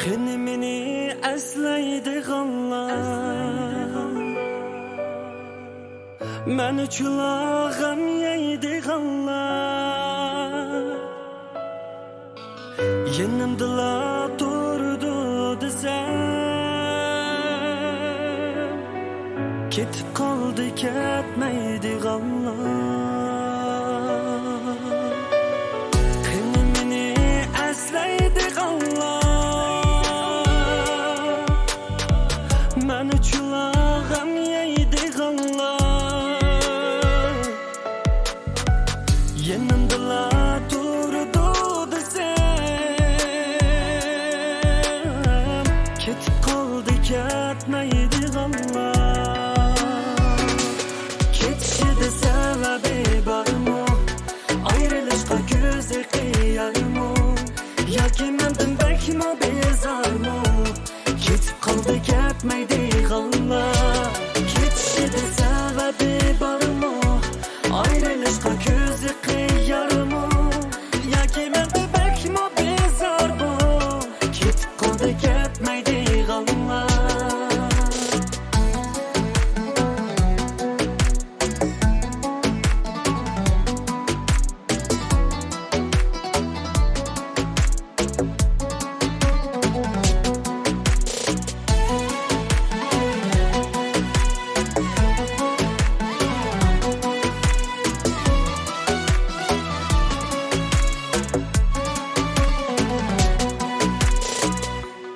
Qani meni aslaydiganlar meni chulag'am yeydiganlar yanimdala turdi desam ketib qoldi ketmaydiganlar qani meni aslaydiganlar meni chulag'am yeydiganlar yanimdala turdi desam ketib qoldi ketmaydiganlar ketishida sababi bormi ayrılışqa ko'zi qiyarmi yoki mendan bakmi bezormi ketib qoldi ketmaydiganlar ketishida sababi bormi ayrılışqa ko'zi qiyarmi yoki mendan bakmi bezormi ketib qoldi ketmaydiganlar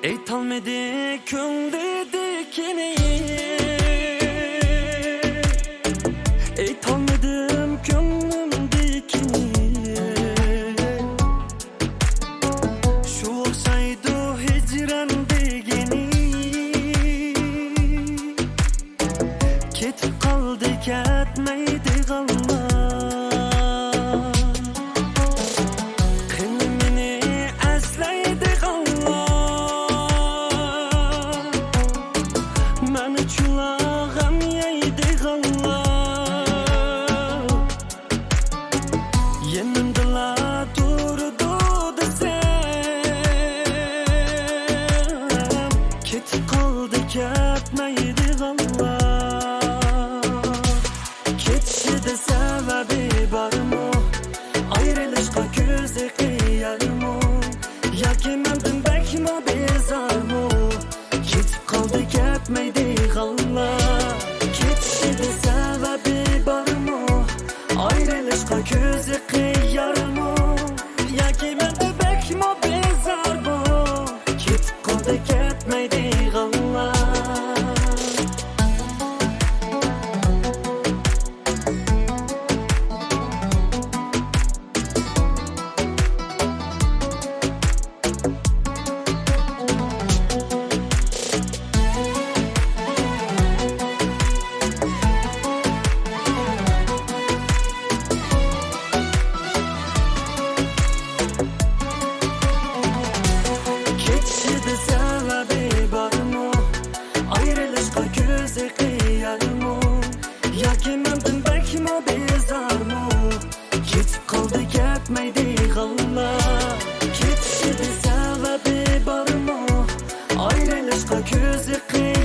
Aytolmadi ko'ngildekini aytolmadim ko'nglimdekini shu o'xshaydi hijron degani ketib qoldi ketmaydiganlar qani meni aslaydiganlar meni chulag'am yeydiganlar yanimdala turdi desam ketib qoldi ketmaydiganlar ketishida sababi bormi ayrılışqa ko'zi qiyarmi yoki mendan bakmi bezormi ketib qoldi ketmaydiganlar ketishida sababi bormi ayrılışqa ko'zi qiyarmi yoki mendan bakmi bezormi ketib qoldi ketmaydiganlar ketishida sababi bormi ayrılışqa ko'zi qiyarmi yoki mendan bakmi bezormi ketib qoldi ketmaydiganlar ketishida sababi bormi ayrılışqa ko'zi qiyarmi